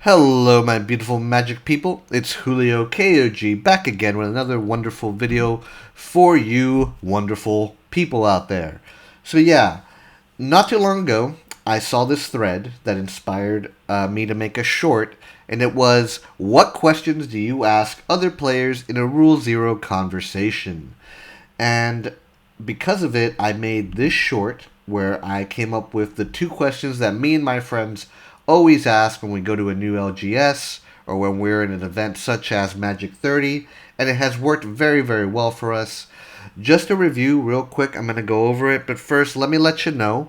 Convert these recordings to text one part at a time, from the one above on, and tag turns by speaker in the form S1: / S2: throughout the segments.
S1: Hello, my beautiful magic people. It's Julio KOG back again with another wonderful video for you wonderful people out there. So yeah, not too long ago, I saw this thread that inspired me to make a short, and it was, what questions do you ask other players in a Rule Zero conversation? And because of it, I made this short where I came up with the two questions that me and my friends always ask when we go to a new LGS or when we're in an event such as Magic 30, and it has worked very, very well for us. Just a review, real quick, I'm going to go over it, but first, let me let you know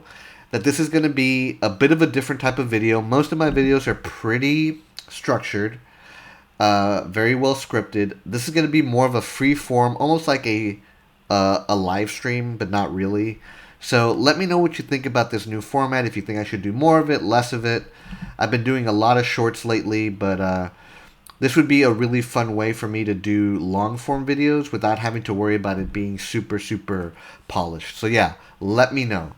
S1: that this is going to be a bit of a different type of video. Most of my videos are pretty structured, very well scripted. This is going to be more of a free form, almost like a live stream, but not really. So let me know what you think about this new format, if you think I should do more of it, less of it. I've been doing a lot of shorts lately, but this would be a really fun way for me to do long form videos without having to worry about it being super, super polished. So yeah, let me know.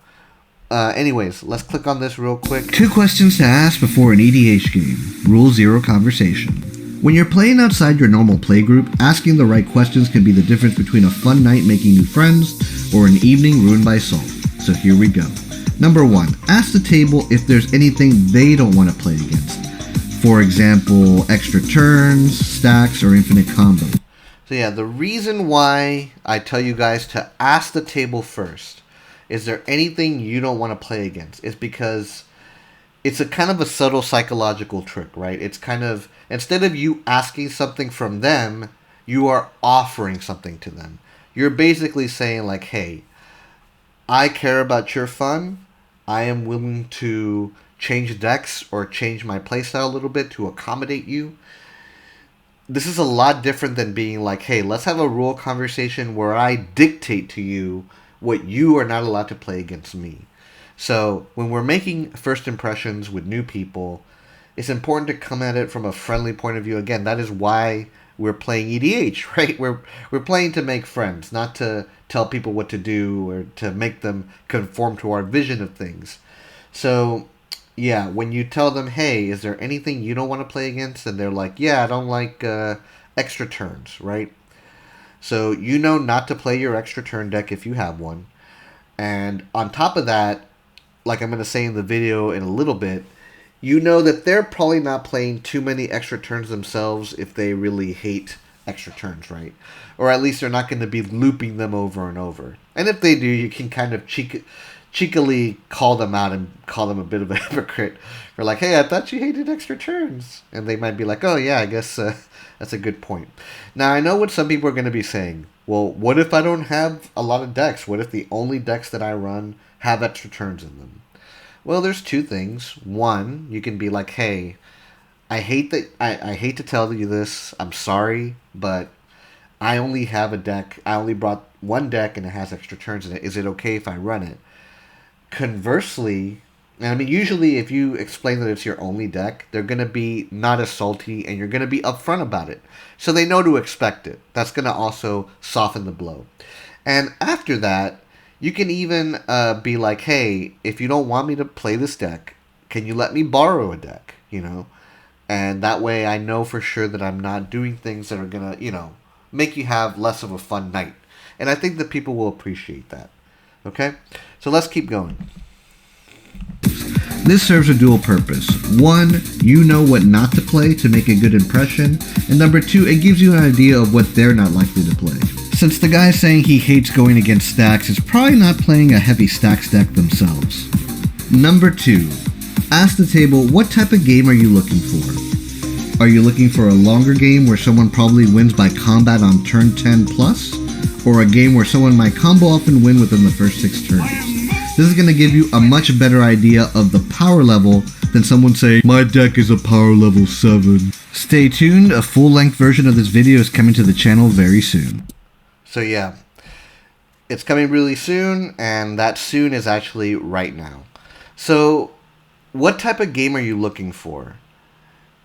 S1: Anyways, let's click on this real quick. 2 questions to ask before an EDH game. Rule Zero conversation. When you're playing outside your normal playgroup, asking the right questions can be the difference between a fun night making new friends or an evening ruined by salt. So here we go. Number 1, ask the table if there's anything they don't want to play against. For example, extra turns, stacks, or infinite combos. So yeah, the reason why I tell you guys to ask the table first, is there anything you don't want to play against? Is because it's a kind of a subtle psychological trick, right? It's kind of, instead of you asking something from them, you are offering something to them. You're basically saying like, hey, I care about your fun. I am willing to change decks or change my playstyle a little bit to accommodate you. This is a lot different than being like, hey, let's have a rule conversation where I dictate to you what you are not allowed to play against me. So when we're making first impressions with new people, it's important to come at it from a friendly point of view. Again, that is why we're playing EDH, right? We're playing to make friends, not to tell people what to do or to make them conform to our vision of things. So yeah, when you tell them, hey, is there anything you don't want to play against? And they're like, yeah, I don't like extra turns, right? So you know not to play your extra turn deck if you have one. And on top of that, like I'm going to say in the video in a little bit, you know that they're probably not playing too many extra turns themselves if they really hate extra turns, right? Or at least they're not going to be looping them over and over. And if they do, you can kind of cheekily call them out and call them a bit of a hypocrite. Or like, hey, I thought you hated extra turns. And they might be like, oh yeah, I guess that's a good point. Now, I know what some people are going to be saying. Well, what if I don't have a lot of decks? What if the only decks that I run have extra turns in them? Well, there's 2 things. One, you can be like, hey, I hate to tell you this. I'm sorry, but I only have a deck. I only brought one deck and it has extra turns in it. Is it okay if I run it? Conversely, and I mean, usually if you explain that it's your only deck, they're going to be not as salty and you're going to be upfront about it. So they know to expect it. That's going to also soften the blow. And after that, you can even be like, hey, if you don't want me to play this deck, can you let me borrow a deck, you know? And that way I know for sure that I'm not doing things that are going to, you know, make you have less of a fun night. And I think that people will appreciate that. Okay? So let's keep going. This serves a dual purpose. 1, you know what not to play to make a good impression. And number 2, it gives you an idea of what they're not likely to play. Since the guy saying he hates going against stacks is probably not playing a heavy stacks deck themselves. Number 2, ask the table, what type of game are you looking for? Are you looking for a longer game where someone probably wins by combat on turn 10 plus? Or a game where someone might combo off and win within the first 6 turns? This is going to give you a much better idea of the power level than someone saying, my deck is a power level 7. Stay tuned, a full-length version of this video is coming to the channel very soon. So yeah, it's coming really soon, and that soon is actually right now. So what type of game are you looking for?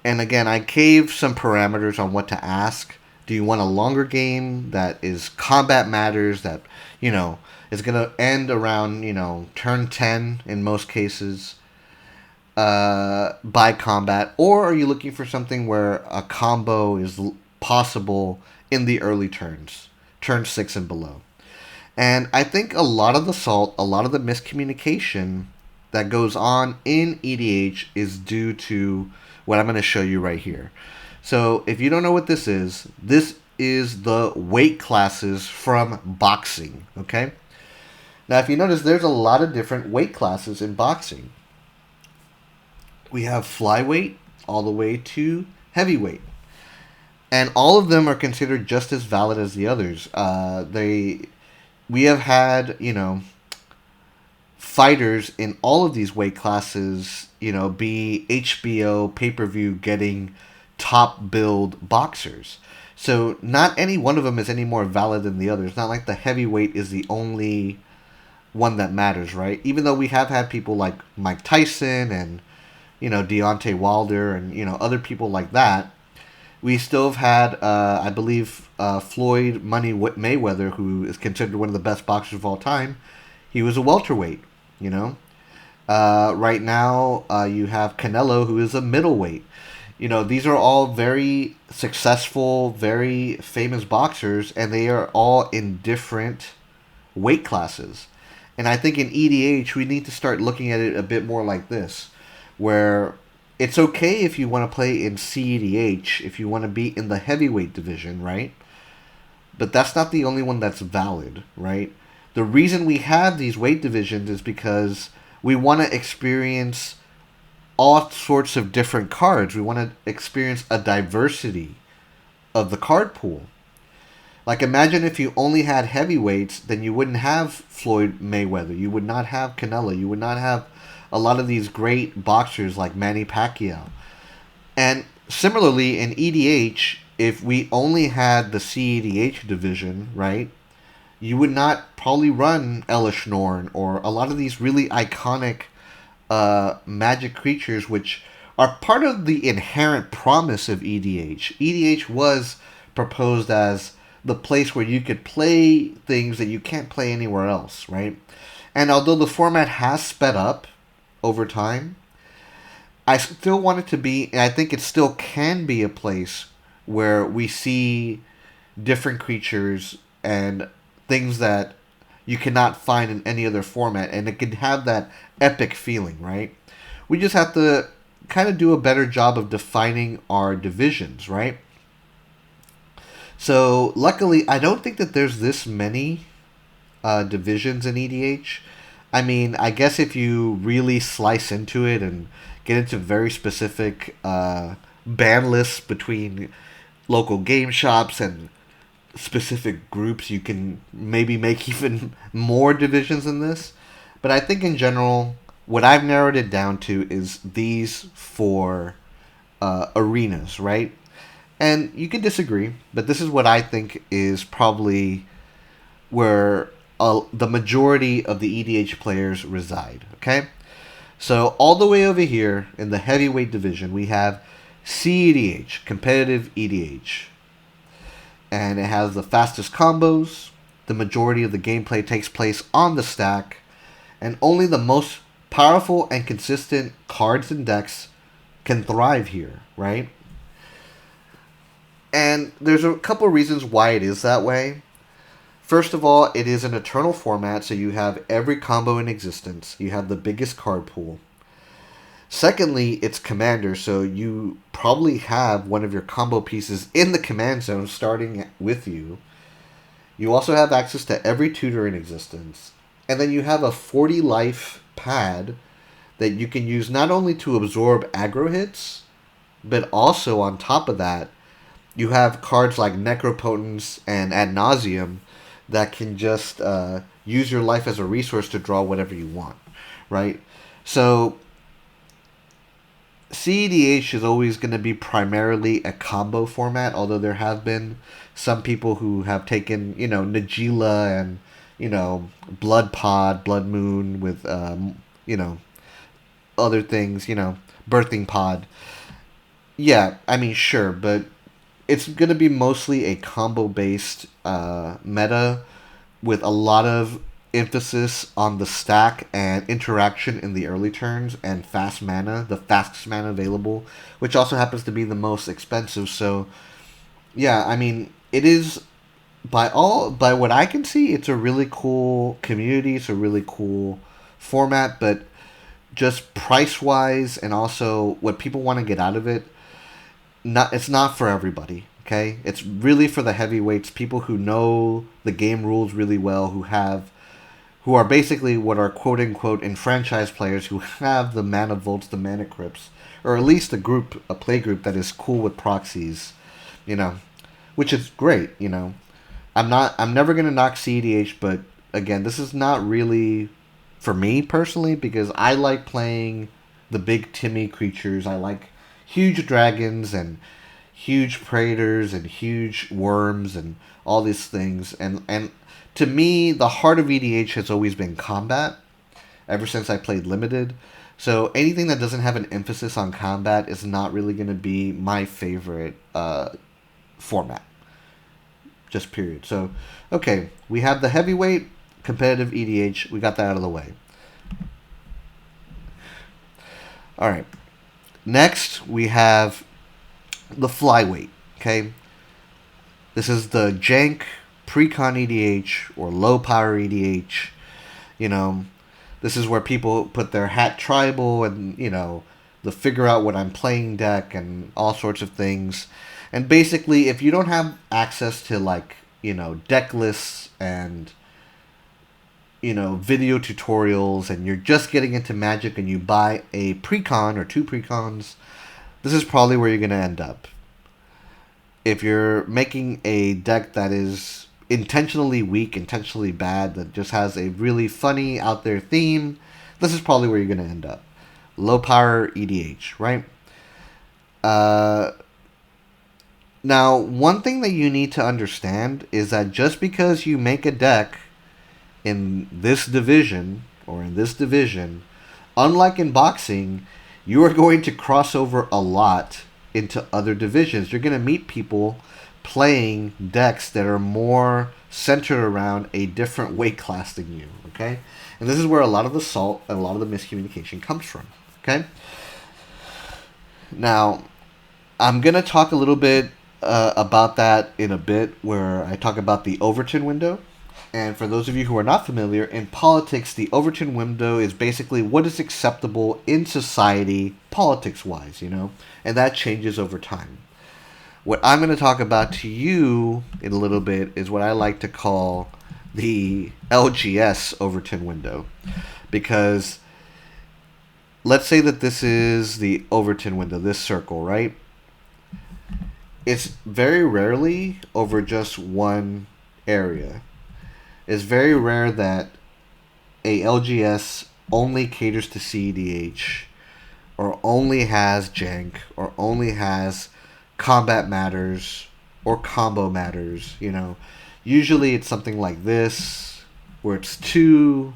S1: And again, I gave some parameters on what to ask. Do you want a longer game that is combat matters, that, you know, is going to end around, you know, turn 10 in most cases? by combat, or are you looking for something where a combo is possible in the early turns, turn 6 and below? And I think a lot of the salt, a lot of the miscommunication that goes on in EDH is due to what I'm going to show you right here. So if you don't know what this is the weight classes from boxing, okay? Now if you notice, there's a lot of different weight classes in boxing. We have flyweight all the way to heavyweight. And all of them are considered just as valid as the others. We have had, fighters in all of these weight classes, be HBO pay-per-view getting top billed boxers. So not any one of them is any more valid than the other. It's not like the heavyweight is the only one that matters, right? Even though we have had people like Mike Tyson and, Deontay Wilder and, other people like that, we still have had, I believe, Floyd Money Mayweather, who is considered one of the best boxers of all time. He was a welterweight, Right now, you have Canelo, who is a middleweight. These are all very successful, very famous boxers, and they are all in different weight classes. And I think in EDH, we need to start looking at it a bit more like this, where it's okay if you want to play in CEDH, if you want to be in the heavyweight division, right? But that's not the only one that's valid, right? The reason we have these weight divisions is because we want to experience all sorts of different cards. We want to experience a diversity of the card pool. Like, imagine if you only had heavyweights, then you wouldn't have Floyd Mayweather. You would not have Canelo. You would not have a lot of these great boxers like Manny Pacquiao. And similarly, in EDH, if we only had the CEDH division, right, you would not probably run Elish Norn or a lot of these really iconic magic creatures, which are part of the inherent promise of EDH. EDH was proposed as the place where you could play things that you can't play anywhere else, right? And although the format has sped up over time, I still want it to be, and I think it still can be, a place where we see different creatures and things that you cannot find in any other format, and it can have that epic feeling, right? We just have to kind of do a better job of defining our divisions, right? So luckily, I don't think that there's this many divisions in EDH. I mean, I guess if you really slice into it and get into very specific ban lists between local game shops and specific groups, you can maybe make even more divisions than this. But I think in general, what I've narrowed it down to is these four arenas, right? And you can disagree, but this is what I think is probably where the majority of the EDH players reside, okay? So all the way over here in the heavyweight division, we have CEDH, competitive EDH. And it has the fastest combos, the majority of the gameplay takes place on the stack, and only the most powerful and consistent cards and decks can thrive here, right? And there's a couple of reasons why it is that way. First of all, it is an eternal format, so you have every combo in existence. You have the biggest card pool. Secondly, it's commander, so you probably have one of your combo pieces in the command zone starting with you. You also have access to every tutor in existence. And then you have a 40 life pad that you can use not only to absorb aggro hits, but also on top of that, you have cards like Necropotence and Ad Nauseam that can just use your life as a resource to draw whatever you want, right? So CEDH is always going to be primarily a combo format, although there have been some people who have taken, Najila and, Blood Pod, Blood Moon with, other things, Birthing Pod. Yeah, I mean, sure, but it's going to be mostly a combo-based meta with a lot of emphasis on the stack and interaction in the early turns and fast mana, the fastest mana available, which also happens to be the most expensive. So yeah, I mean, it is by what I can see, it's a really cool community. It's a really cool format, but just price wise and also what people want to get out of it, it's not for everybody. Okay, it's really for the heavyweights, people who know the game rules really well, who are basically what are quote unquote enfranchised players who have the mana volts, the mana crypts, or at least a play group that is cool with proxies, you know, which is great. I'm never gonna knock CEDH, but again, this is not really for me personally because I like playing the big Timmy creatures. I like huge dragons and huge predators and huge worms and all these things. And to me, the heart of EDH has always been combat ever since I played Limited. So anything that doesn't have an emphasis on combat is not really going to be my favorite format. Just period. So, okay, we have the heavyweight competitive EDH. We got that out of the way. All right. Next, we have the flyweight. Okay, this is the jank pre-con EDH or low power EDH. This is where people put their hat tribal and the figure out what I'm playing deck and all sorts of things. And basically, if you don't have access to deck lists and video tutorials, and you're just getting into Magic and you buy a precon or two precons, this is probably where you're going to end up. If you're making a deck that is intentionally weak, intentionally bad, that just has a really funny out there theme, this is probably where you're going to end up. Low power EDH, right? Now, one thing that you need to understand is that just because you make a deck in this division or in this division, unlike in boxing, you are going to cross over a lot into other divisions. You're going to meet people playing decks that are more centered around a different weight class than you, okay? And this is where a lot of the salt and a lot of the miscommunication comes from, okay? Now, I'm going to talk a little bit about that in a bit, where I talk about the Overton window. And for those of you who are not familiar, in politics, the Overton window is basically what is acceptable in society, politics-wise, and that changes over time. What I'm going to talk about to you in a little bit is what I like to call the LGS Overton window. Because let's say that this is the Overton window, this circle, right? It's very rarely over just one area. It's very rare that a LGS only caters to CEDH, or only has jank, or only has combat matters, or combo matters, Usually it's something like this, where it's two,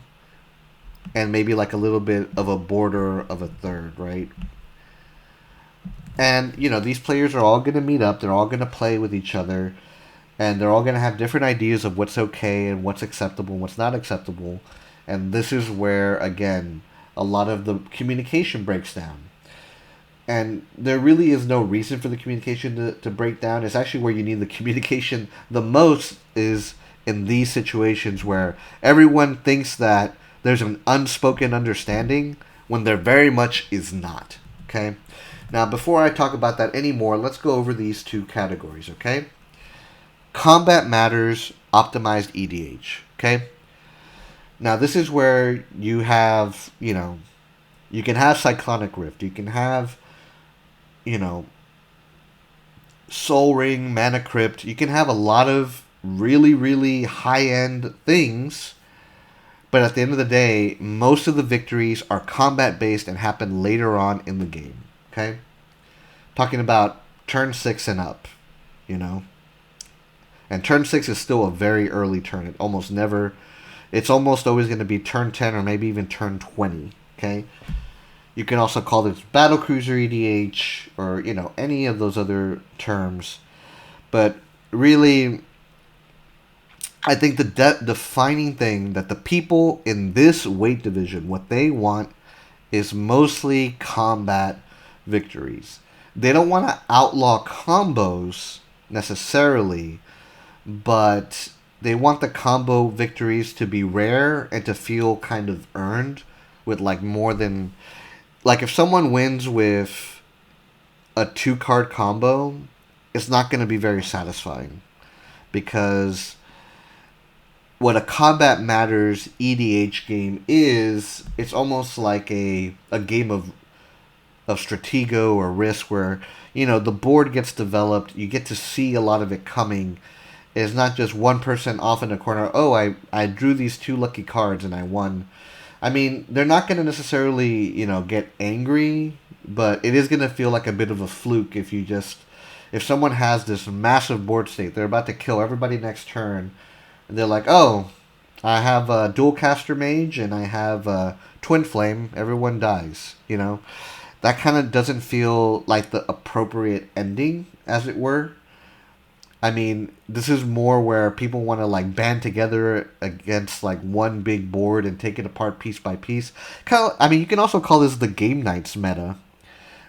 S1: and maybe like a little bit of a border of a third, right? And, these players are all going to meet up, they're all going to play with each other, and they're all going to have different ideas of what's okay and what's acceptable and what's not acceptable. And this is where, again, a lot of the communication breaks down. And there really is no reason for the communication to break down. It's actually where you need the communication the most, is in these situations where everyone thinks that there's an unspoken understanding when there very much is not. Okay? Now, before I talk about that anymore, let's go over these two categories, okay? Combat matters, optimized EDH, okay? Now, this is where you have, you can have Cyclonic Rift, you can have, Soul Ring, Mana Crypt, you can have a lot of really, really high-end things, but at the end of the day, most of the victories are combat-based and happen later on in the game, okay? Talking about turn 6 and up, And turn 6 is still a very early turn. It's almost always going to be turn 10 or maybe even turn 20, okay? You can also call this Battlecruiser EDH or, any of those other terms. But really, I think the defining thing that the people in this weight division, what they want is mostly combat victories. They don't want to outlaw combos necessarily, but they want the combo victories to be rare and to feel kind of earned with like more than like if someone wins with a 2 card combo, it's not going to be very satisfying because what a combat matters EDH game is, it's almost like a game of Stratego or Risk where, the board gets developed, you get to see a lot of it coming. It's not just one person off in a corner, oh, I drew these 2 lucky cards and I won. I mean, they're not going to necessarily, get angry, but it is going to feel like a bit of a fluke if someone has this massive board state, they're about to kill everybody next turn, and they're like, oh, I have a dual caster mage and I have a twin flame, everyone dies, That kind of doesn't feel like the appropriate ending, as it were. I mean, this is more where people want to like band together against like one big board and take it apart piece by piece. I mean, you can also call this the game nights meta,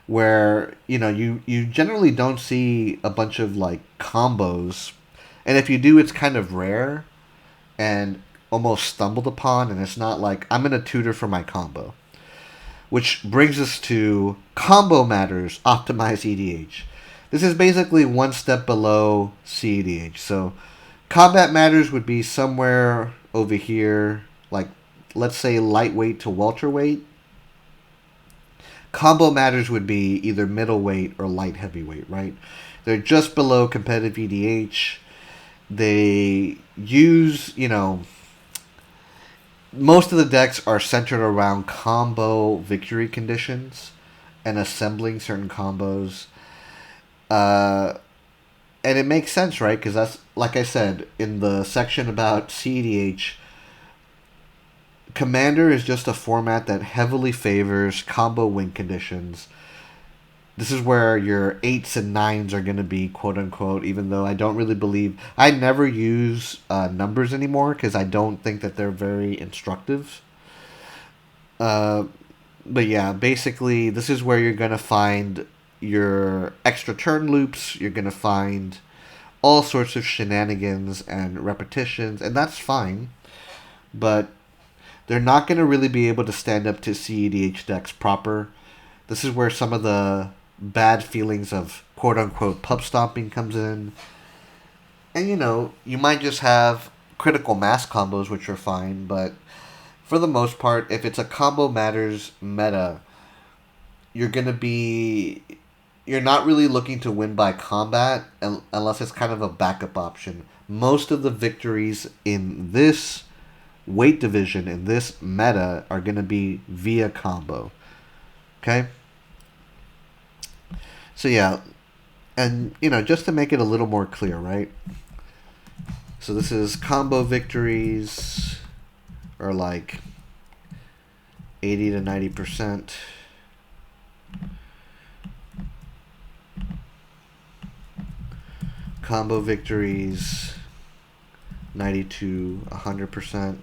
S1: where you generally don't see a bunch of like combos, and if you do, it's kind of rare and almost stumbled upon, and it's not like I'm gonna tutor for my combo. Which brings us to Combo Matters Optimize EDH. This is basically one step below CEDH. So Combat Matters would be somewhere over here, like let's say lightweight to welterweight. Combo Matters would be either middleweight or light heavyweight, right? They're just below competitive EDH. They use, most of the decks are centered around combo victory conditions and assembling certain combos. And it makes sense, right? Because that's, like I said, in the section about CEDH, Commander is just a format that heavily favors combo win conditions. This is where your 8s and 9s are going to be, quote unquote, even though I don't really believe. I never use numbers anymore because I don't think that they're very instructive. But yeah, basically, this is where you're going to find your extra turn loops. You're going to find all sorts of shenanigans and repetitions, and that's fine. But they're not going to really be able to stand up to CEDH decks proper. This is where some of the bad feelings of quote-unquote pub stomping comes in. And, you might just have critical mass combos, which are fine, but for the most part, if it's a Combo Matters meta, you're not really looking to win by combat unless it's kind of a backup option. Most of the victories in this weight division, in this meta, are going to be via combo. Okay? So yeah, and just to make it a little more clear, right? So this is combo victories are like 80 to 90%. Combo victories 90 to 100%.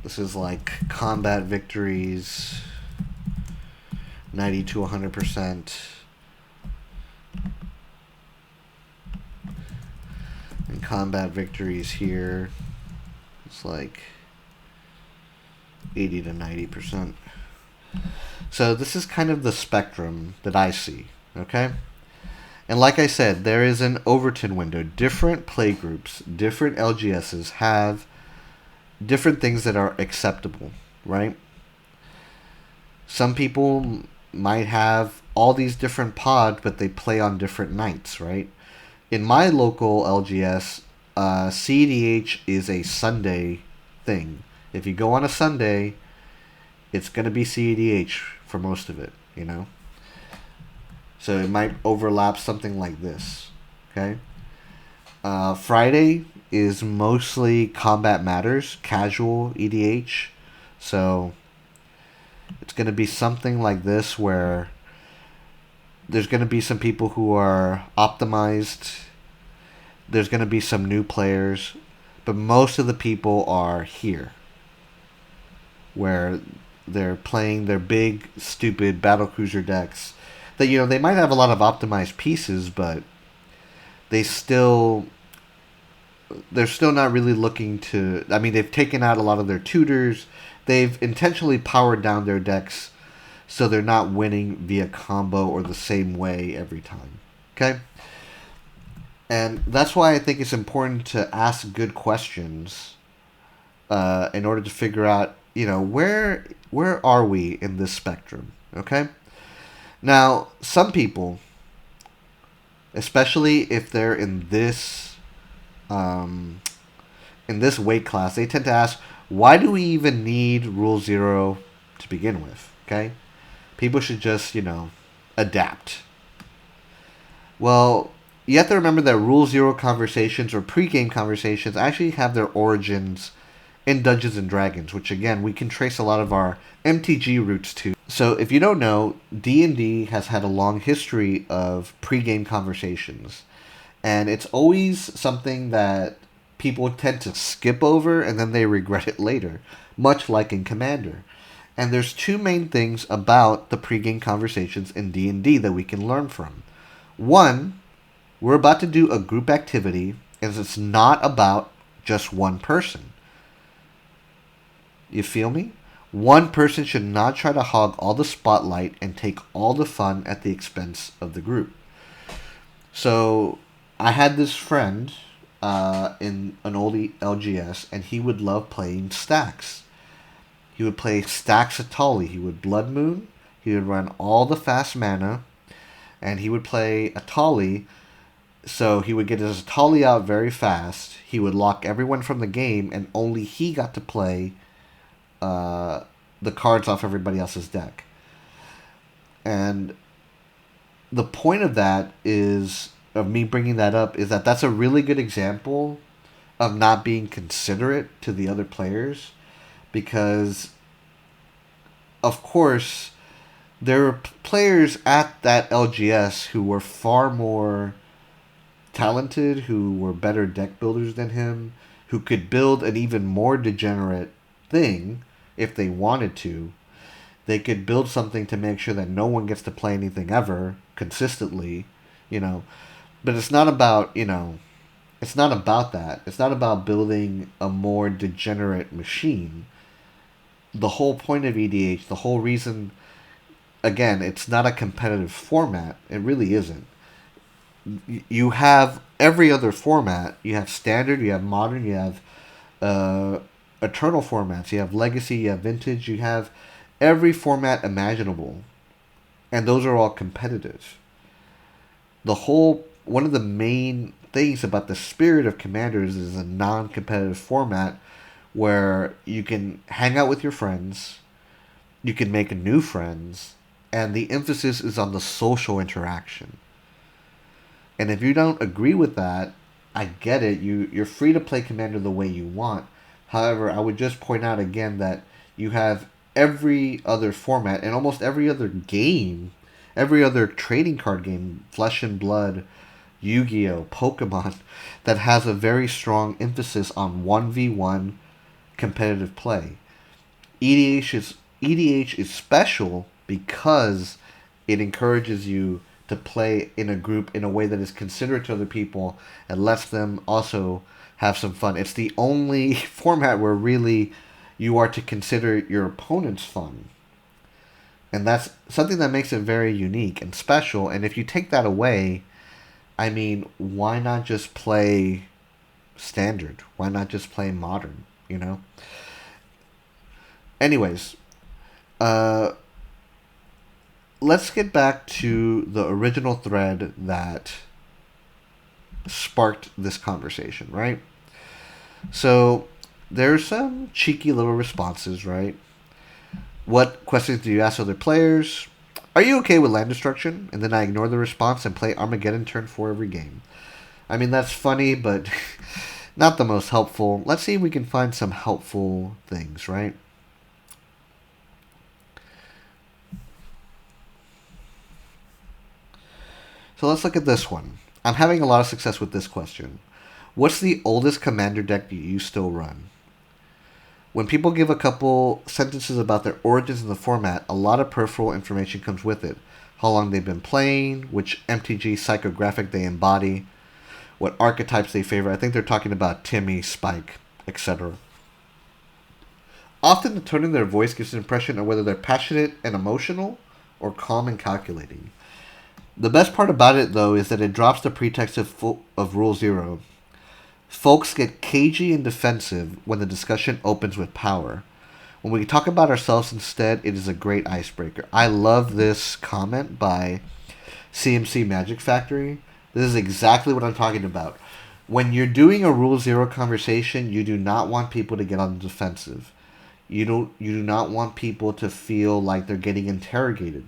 S1: This is like combat victories 90 to 100%. And combat victories here, it's like 80 to 90%. So this is kind of the spectrum that I see, okay? And like I said, there is an Overton window. Different playgroups, different LGSs have different things that are acceptable, right? Some people might have all these different pods, but they play on different nights, right? In my local LGS, CDH is a Sunday thing. If you go on a Sunday, it's going to be CDH for most of it, So it might overlap something like this, okay? Friday is mostly Combat Matters, casual EDH. So it's going to be something like this where There's going to be some people who are optimized. There's going to be some new players. But most of the people are here, where they're playing their big, stupid battlecruiser decks. That, they might have a lot of optimized pieces, but they still they're still not really looking to. I mean, they've taken out a lot of their tutors. They've intentionally powered down their decks so they're not winning via combo or the same way every time. Okay? And that's why I think it's important to ask good questions in order to figure out, where are we in this spectrum? Okay? Now, some people, especially if they're in this weight class, they tend to ask, why do we even need Rule 0 to begin with? Okay? People should just, adapt. Well, you have to remember that Rule 0 conversations or pregame conversations actually have their origins in Dungeons and Dragons, which again, we can trace a lot of our MTG roots to. So if you don't know, D&D has had a long history of pregame conversations. And it's always something that people tend to skip over and then they regret it later, much like in Commander. And there's two main things about the pregame conversations in D&D that we can learn from. One, we're about to do a group activity, and it's not about just one person. You feel me? One person should not try to hog all the spotlight and take all the fun at the expense of the group. So, I had this friend in an old LGS, and he would love playing stacks. He would play stacks of Tali. He would Blood Moon. He would run all the fast mana, and he would play a Tali. So he would get his Tali out very fast. He would lock everyone from the game, and only he got to play the cards off everybody else's deck. And the point of that is, of me bringing that up, is that that's a really good example of not being considerate to the other players, because of course there were players at that LGS who were far more talented, who were better deck builders than him, who could build an even more degenerate thing if they wanted to. They could build something to make sure that no one gets to play anything ever consistently, But it's not about, it's not about that. It's not about building a more degenerate machine. The whole point of EDH, the whole reason, again, it's not a competitive format. It really isn't. You have every other format. You have standard, you have modern, you have eternal formats, you have legacy, you have vintage, you have every format imaginable. And those are all competitive. One of the main things about the spirit of Commanders is a non-competitive format where you can hang out with your friends, you can make new friends, and the emphasis is on the social interaction. And if you don't agree with that, I get it. You're free to play Commander the way you want. However, I would just point out again that you have every other format and almost every other game, every other trading card game, Flesh and Blood, Yu-Gi-Oh!, Pokemon, that has a very strong emphasis on 1v1 competitive play. EDH is special because it encourages you to play in a group in a way that is considerate to other people and lets them also have some fun. It's the only format where really you are to consider your opponent's fun. And that's something that makes it very unique and special. And if you take that away, I mean, why not just play standard? Why not just play modern, Anyways, let's get back to the original thread that sparked this conversation, right? So, there's some cheeky little responses, right? What questions do you ask other players? Are you okay with land destruction? And then I ignore the response and play Armageddon turn 4 every game. I mean, that's funny, but not the most helpful. Let's see if we can find some helpful things, right? So let's look at this one. I'm having a lot of success with this question. What's the oldest commander deck you still run? When people give a couple sentences about their origins in the format, a lot of peripheral information comes with it. How long they've been playing, which MTG psychographic they embody, what archetypes they favor. I think they're talking about Timmy, Spike, etc. Often the tone in their voice gives an impression of whether they're passionate and emotional or calm and calculating. The best part about it, though, is that it drops the pretext of Rule Zero. Folks get cagey and defensive when the discussion opens with power. When we talk about ourselves instead, it is a great icebreaker. I love this comment by CMC Magic Factory. This is exactly what I'm talking about. When you're doing a Rule Zero conversation, you do not want people to get on the defensive. You do not want people to feel like they're getting interrogated.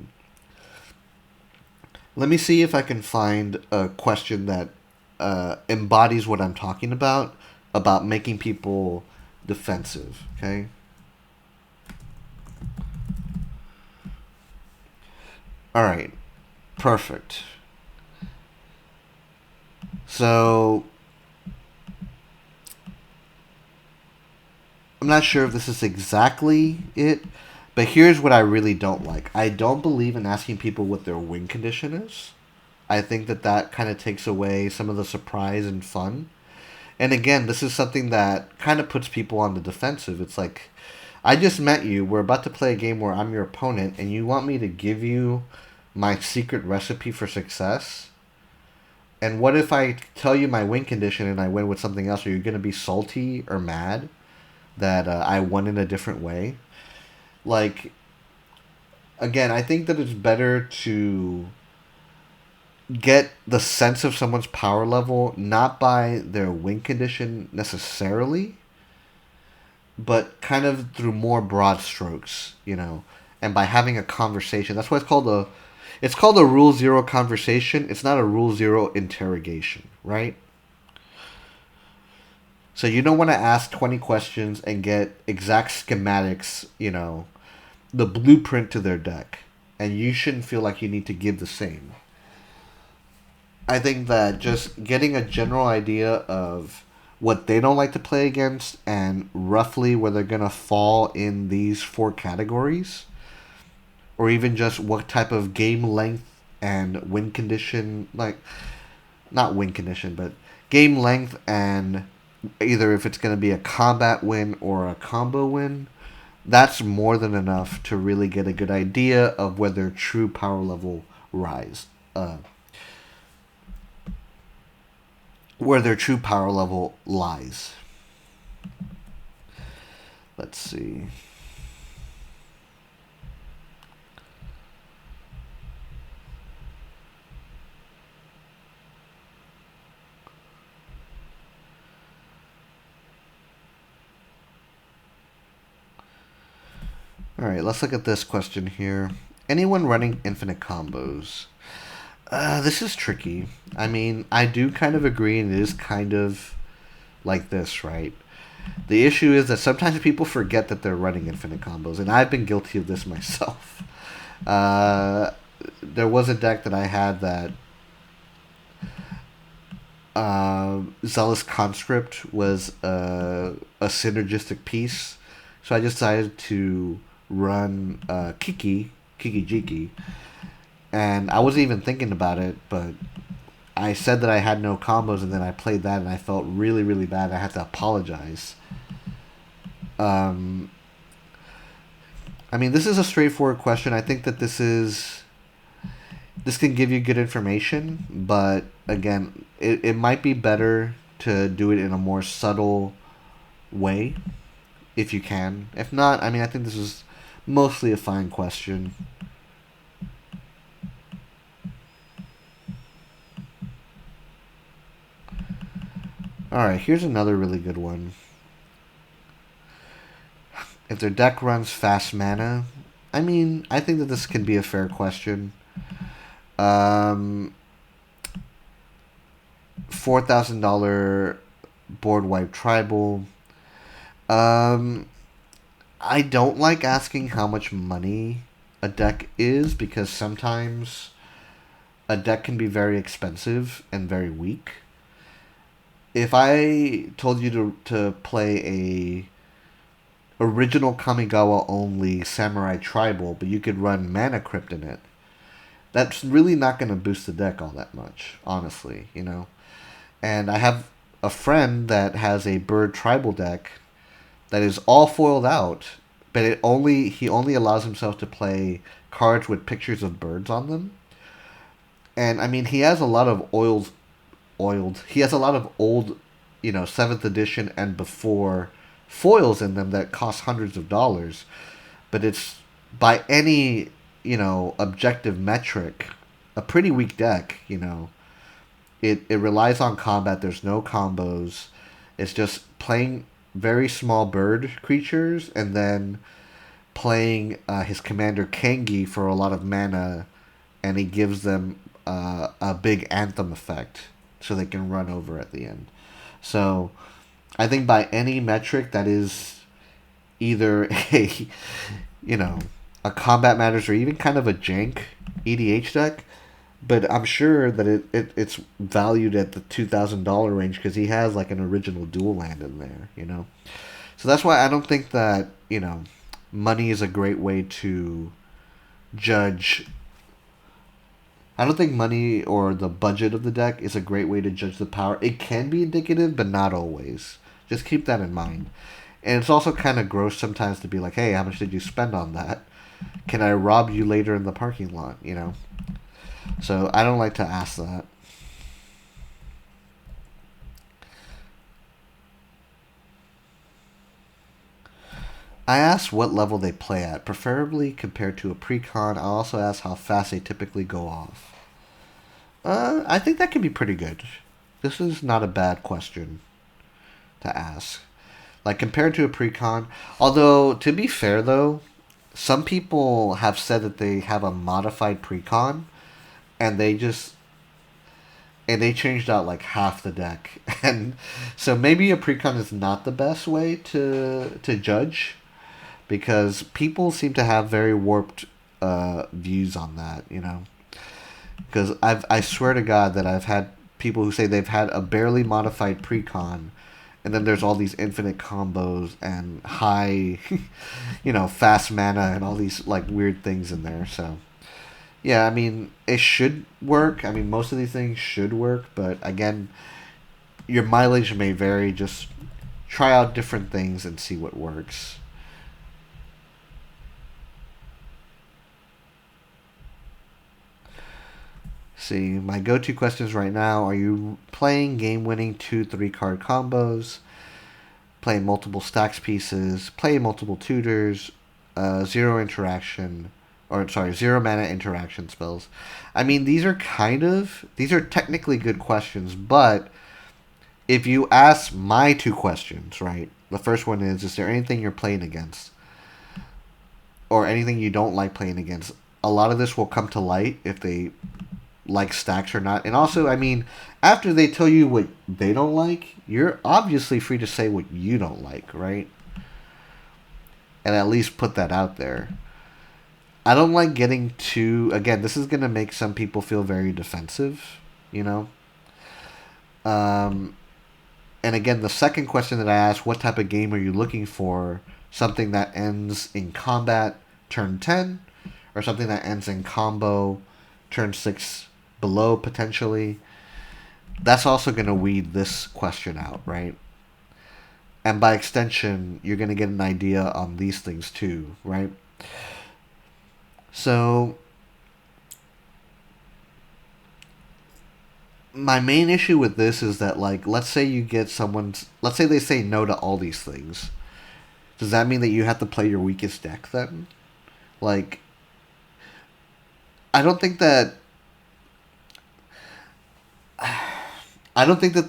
S1: Let me see if I can find a question that embodies what I'm talking about making people defensive. Okay. All right. Perfect. So I'm not sure if this is exactly it, but here's what I really don't like. I don't believe in asking people what their win condition is. I think that kind of takes away some of the surprise and fun. And again, this is something that kind of puts people on the defensive. It's like, I just met you. We're about to play a game where I'm your opponent, and you want me to give you my secret recipe for success? And what if I tell you my win condition and I win with something else? Are you going to be salty or mad that I won in a different way? Like, again, I think that it's better to get the sense of someone's power level not by their win condition necessarily, but kind of through more broad strokes, and by having a conversation. That's why it's called a Rule Zero conversation. It's not a Rule Zero interrogation, right? So you don't want to ask 20 questions and get exact schematics, the blueprint to their deck. And you shouldn't feel like you need to give the same. I think that just getting a general idea of what they don't like to play against and roughly where they're going to fall in these four categories, or even just what type of game length and win condition, like, not win condition, but game length and either if it's going to be a combat win or a combo win, that's more than enough to really get a good idea of where their true power level rise. Where their true power level lies. Let's see. Alright, let's look at this question here. Anyone running infinite combos? This is tricky. I mean, I do kind of agree, and it is kind of like this, right? The issue is that sometimes people forget that they're running infinite combos, and I've been guilty of this myself. There was a deck that I had that Zealous Conscript was a synergistic piece, so I decided to run Kiki Jiki, and I wasn't even thinking about it, but I said that I had no combos, and then I played that, and I felt really, really bad. I had to apologize. I mean, this is a straightforward question. I think that this can give you good information, but again, it might be better to do it in a more subtle way, if you can. If not, I mean, I think this is mostly a fine question. Alright, here's another really good one. If their deck runs fast mana, I mean, I think that this can be a fair question. $4,000 board wipe tribal. I don't like asking how much money a deck is, because sometimes a deck can be very expensive and very weak. If I told you to play a original Kamigawa only Samurai Tribal, but you could run Mana Crypt in it, that's really not going to boost the deck all that much, honestly, you know? And I have a friend that has a bird tribal deck that is all foiled out, but he only allows himself to play cards with pictures of birds on them. And I mean, he has a lot of oiled. He has a lot of old, seventh edition and before foils in them that cost hundreds of dollars. But it's by any objective metric, a pretty weak deck. It relies on combat. There's no combos. It's just playing very small bird creatures and then playing his commander Kangi for a lot of mana, and he gives them a big anthem effect so they can run over at the end. So I think by any metric that is either a combat matters or even kind of a jank EDH deck, but I'm sure that it's valued at the $2,000 range because he has like an original dual land in there. So that's why I don't think that money is a great way to judge. I don't think money or the budget of the deck is a great way to judge the power. It can be indicative, but not always. Just keep that in mind. And it's also kind of gross sometimes to be like, hey, how much did you spend on that? Can I rob you later in the parking lot, So I don't like to ask that. I ask what level they play at, preferably compared to a pre-con. I also ask how fast they typically go off. I think that can be pretty good. This is not a bad question to ask. Like, compared to a pre-con. Although, to be fair, though, some people have said that they have a modified pre-con, and they changed out, like, half the deck. And so maybe a pre-con is not the best way to judge, because people seem to have very warped views on that, Because I swear to God that I've had people who say they've had a barely modified pre-con, and then there's all these infinite combos and high, fast mana and all these like weird things in there. So, yeah, I mean, it should work. I mean, most of these things should work, but again, your mileage may vary. Just try out different things and see what works. See, my go-to questions right now: are you playing game-winning 2-3 card combos, playing multiple stacks pieces, playing multiple tutors, zero mana interaction spells? I mean, these are technically good questions, but if you ask my two questions, right? The first one is there anything you're playing against? Or anything you don't like playing against? A lot of this will come to light if they like stacks or not. And also, I mean, after they tell you what they don't like, you're obviously free to say what you don't like, right? And at least put that out there. I don't like getting too... Again, this is going to make some people feel very defensive, And again, the second question that I asked, what type of game are you looking for? Something that ends in combat turn 10, or something that ends in combo turn 6 below, potentially. That's also going to weed this question out, right? And by extension, you're going to get an idea on these things too, right? So, my main issue with this is that, like, let's say they say no to all these things. Does that mean that you have to play your weakest deck then? Like, I don't think that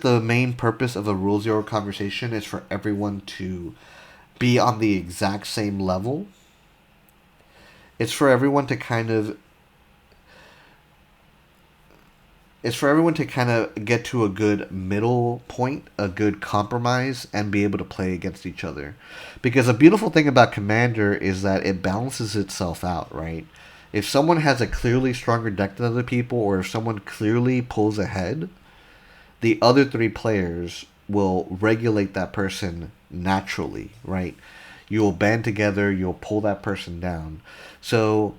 S1: the main purpose of the Rule Zero conversation is for everyone to be on the exact same level. It's for everyone to kind of get to a good middle point, a good compromise, and be able to play against each other. Because a beautiful thing about Commander is that it balances itself out, right? If someone has a clearly stronger deck than other people, or if someone clearly pulls ahead, the other three players will regulate that person naturally, right? You'll band together, you'll pull that person down. So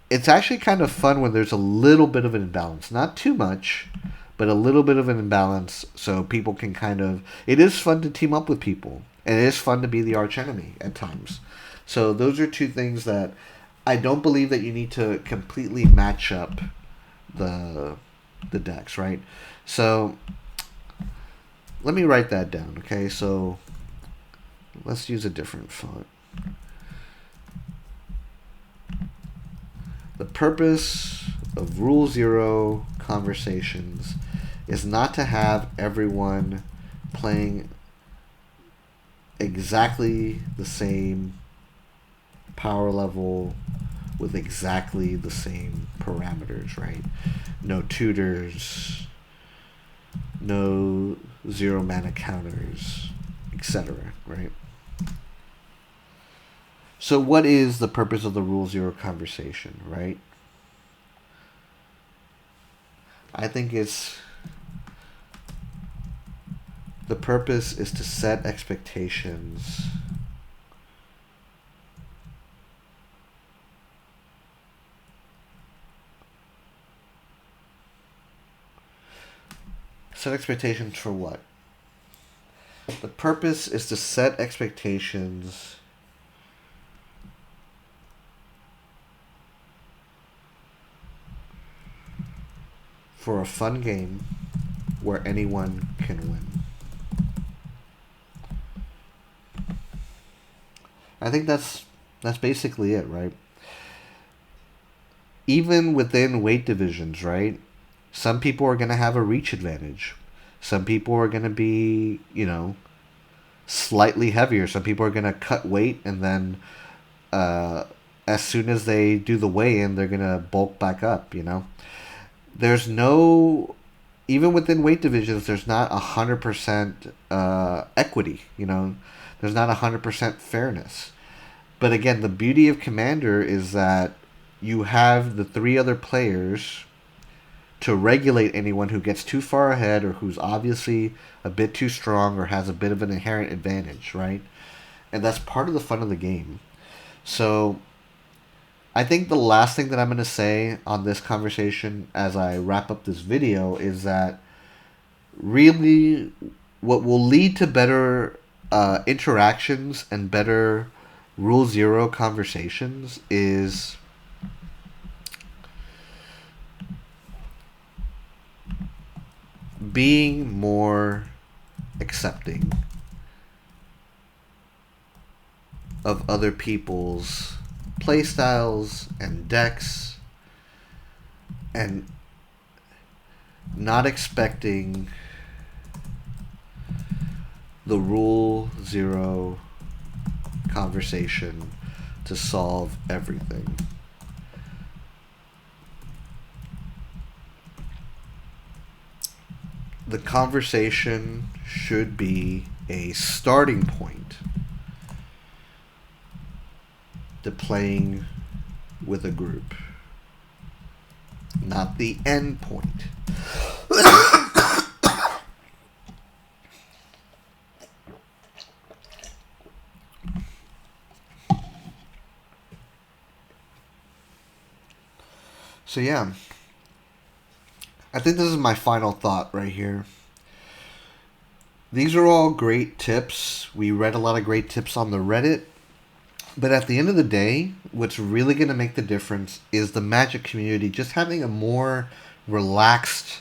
S1: it's actually kind of fun when there's a little bit of an imbalance. Not too much, but a little bit of an imbalance so people can kind of. It is fun to team up with people, and it is fun to be the arch enemy at times. So those are two things that I don't believe that you need to completely match up the decks, right? So let me write that down, okay? So let's use a different font. The purpose of Rule Zero conversations is not to have everyone playing exactly the same power level with exactly the same parameters, right? No tutors, no zero mana counters, etc., right? So what is the purpose of the Rule Zero conversation, right? I think the purpose is to set expectations for what? The purpose is to set expectations for a fun game where anyone can win. I think that's basically it, right? Even within weight divisions, right? Some people are going to have a reach advantage. Some people are going to be, slightly heavier. Some people are going to cut weight, and then as soon as they do the weigh-in, they're going to bulk back up, There's no, even within weight divisions, there's not 100% equity, There's not 100% fairness. But again, the beauty of Commander is that you have the three other players to regulate anyone who gets too far ahead or who's obviously a bit too strong or has a bit of an inherent advantage, right? And that's part of the fun of the game. So I think the last thing that I'm going to say on this conversation as I wrap up this video is that really what will lead to better interactions and better Rule Zero conversations is being more accepting of other people's playstyles and decks, and not expecting the Rule Zero conversation to solve everything. The conversation should be a starting point to playing with a group, not the end point. So yeah, I think this is my final thought right here. These are all great tips. We read a lot of great tips on the Reddit. But at the end of the day, what's really going to make the difference is the Magic community just having a more relaxed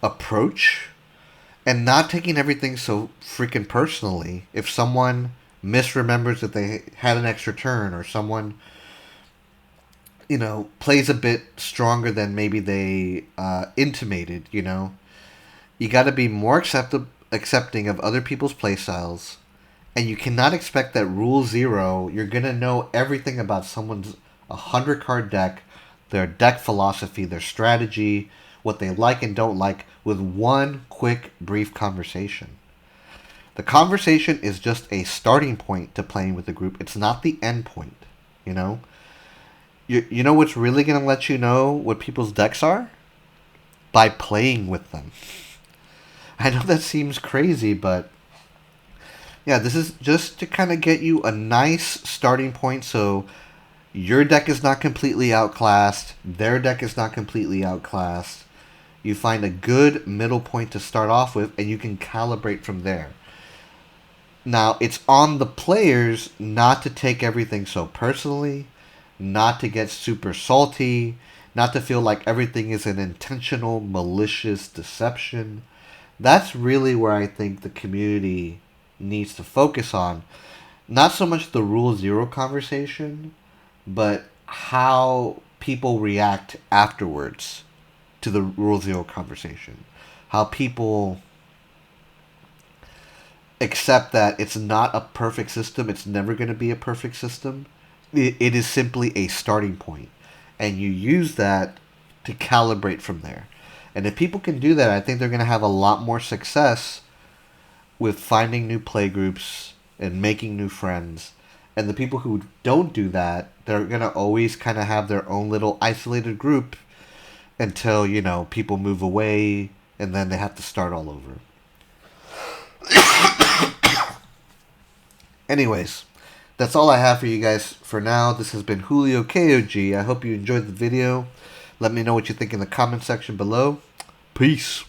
S1: approach and not taking everything so freaking personally. If someone misremembers that they had an extra turn, or someone, plays a bit stronger than maybe they intimated, you got to be more accepting of other people's playstyles. And you cannot expect that Rule Zero, you're going to know everything about someone's 100-card deck, their deck philosophy, their strategy, what they like and don't like, with one quick, brief conversation. The conversation is just a starting point to playing with the group. It's not the end point, You know what's really going to let you know what people's decks are? By playing with them. I know that seems crazy, but yeah, this is just to kind of get you a nice starting point so your deck is not completely outclassed, their deck is not completely outclassed. You find a good middle point to start off with, and you can calibrate from there. Now, it's on the players not to take everything so personally, not to get super salty, not to feel like everything is an intentional, malicious deception. That's really where I think the community needs to focus on. Not so much the Rule Zero conversation, but how people react afterwards to the Rule Zero conversation. How people accept that it's not a perfect system, it's never going to be a perfect system. It is simply a starting point. And you use that to calibrate from there. And if people can do that, I think they're going to have a lot more success with finding new playgroups and making new friends. And the people who don't do that, they're going to always kind of have their own little isolated group until, people move away and then they have to start all over. Anyways, that's all I have for you guys for now. This has been Julio KOG. I hope you enjoyed the video. Let me know what you think in the comment section below. Peace.